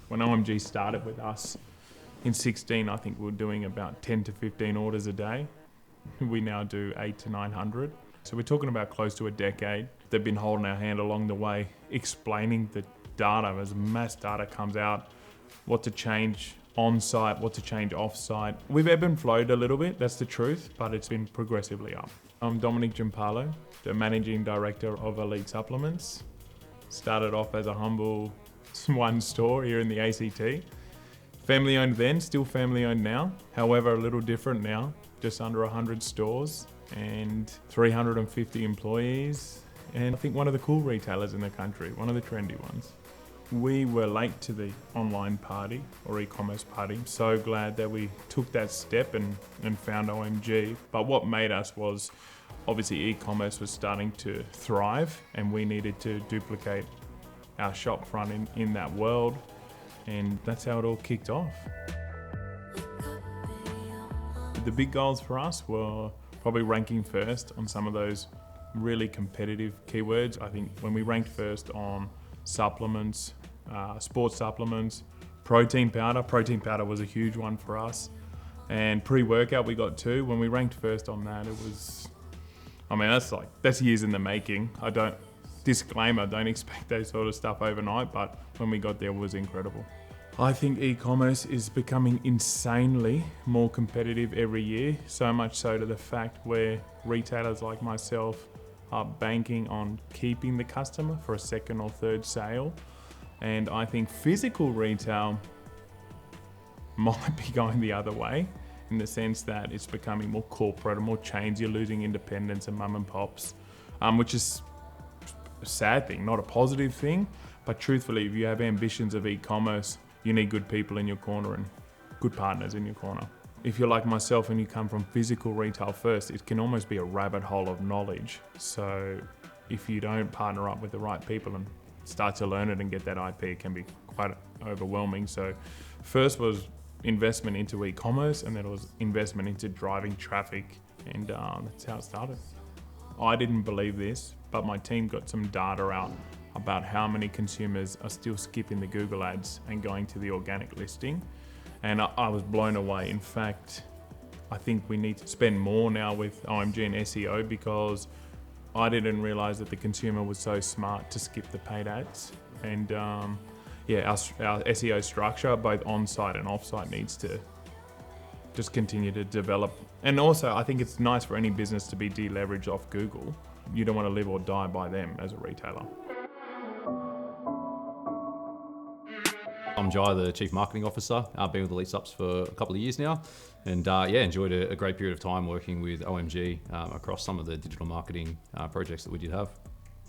When OMG started with us in 16, I think we were doing about 10 to 15 orders a day. We now do 8 to 900. So we're talking about close to a decade. They've been holding our hand along the way, explaining the data as mass data comes out, what to change on-site, what to change off-site. We've ebbed and flowed a little bit, that's the truth, but it's been progressively up. I'm Dominic Giampalo, the Managing Director of Elite Supplements. Started off as a humble one store here in the ACT. Family owned then, still family owned now. However, a little different now, just under 100 stores and 350 employees. And I think one of the cool retailers in the country, one of the trendy ones. We were late to the online party or e-commerce party. I'm so glad that we took that step and found OMG. But what made us was obviously e-commerce was starting to thrive and we needed to duplicate our shop front in that world. And that's how it all kicked off. The big goals for us were probably ranking first on some of those really competitive keywords. I think when we ranked first on supplements, sports supplements, protein powder was a huge one for us. And pre-workout we got 2. When we ranked first on that, it was, that's years in the making. Disclaimer, don't expect that sort of stuff overnight, but when we got there, it was incredible. I think e-commerce is becoming insanely more competitive every year, so much so to the fact where retailers like myself are banking on keeping the customer for a second or third sale. And I think physical retail might be going the other way in the sense that it's becoming more corporate and more chains. You're losing independence and mum and pops, which is a sad thing, not a positive thing. But truthfully, if you have ambitions of e-commerce, you need good people in your corner and good partners in your corner. If you're like myself and you come from physical retail first, it can almost be a rabbit hole of knowledge. So if you don't partner up with the right people and start to learn it and get that IP, it can be quite overwhelming. So first was investment into e-commerce, and then it was investment into driving traffic, and that's how it started. I didn't believe this, but my team got some data out about how many consumers are still skipping the Google ads and going to the organic listing. And I was blown away. In fact, I think we need to spend more now with OMG and SEO because I didn't realize that the consumer was so smart to skip the paid ads. And our SEO structure, both on-site and off-site, needs to just continue to develop. And also, I think it's nice for any business to be deleveraged off Google. You don't want to live or die by them as a retailer. I'm Jai, the Chief Marketing Officer. I've been with Elite Supps for a couple of years now, and enjoyed a great period of time working with OMG across some of the digital marketing projects that we did have.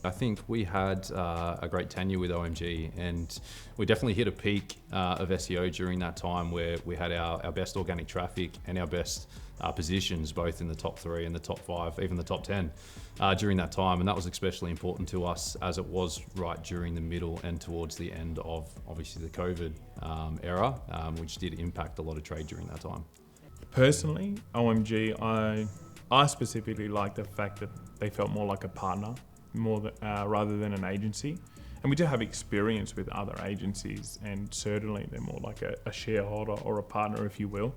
I think we had a great tenure with OMG, and we definitely hit a peak of SEO during that time where we had our best organic traffic and our best positions both in the top 3 and the top 5, even the top 10 during that time. And that was especially important to us as it was right during the middle and towards the end of obviously the COVID era, which did impact a lot of trade during that time. Personally, OMG, I specifically like the fact that they felt more like a partner rather than an agency. And we do have experience with other agencies, and certainly they're more like a shareholder or a partner, if you will.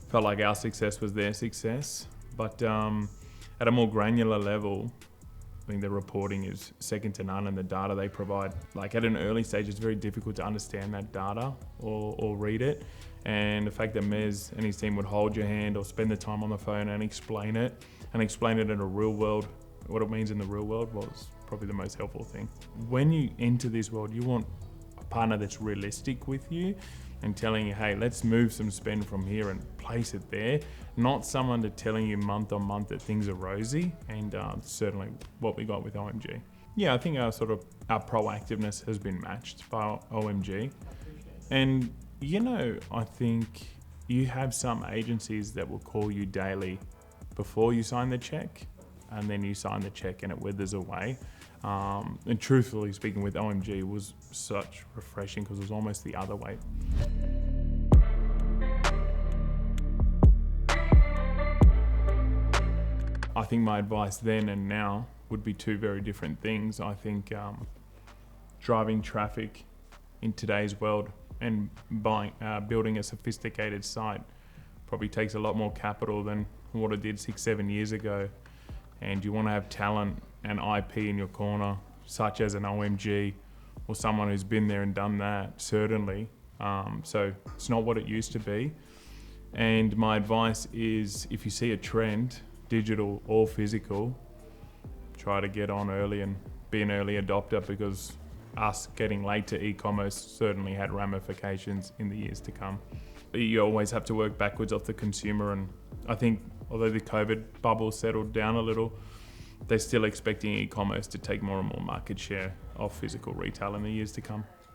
Felt like our success was their success, but at a more granular level, I think the reporting is second to none, and the data they provide, like at an early stage, it's very difficult to understand that data or read it. And the fact that Mez and his team would hold your hand or spend the time on the phone and explain it in a real world, what it means in the real world, was probably the most helpful thing. When you enter this world, you want a partner that's realistic with you and telling you, hey, let's move some spend from here and place it there. Not someone that's telling you month on month that things are rosy, and certainly what we got with OMG. Yeah, I think our proactiveness has been matched by OMG. And I think you have some agencies that will call you daily before you sign the check, and then you sign the check and it withers away. And truthfully speaking, with OMG, it was such refreshing because it was almost the other way. I think my advice then and now would be 2 very different things. I think driving traffic in today's world, and building a sophisticated site probably takes a lot more capital than what it did 6-7 years ago. And you want to have talent and IP in your corner, such as an OMG or someone who's been there and done that, certainly. So it's not what it used to be. And my advice is, if you see a trend, digital or physical, try to get on early and be an early adopter, because us getting late to e-commerce certainly had ramifications in the years to come. You always have to work backwards off the consumer, and I think although the COVID bubble settled down a little, they're still expecting e-commerce to take more and more market share of physical retail in the years to come.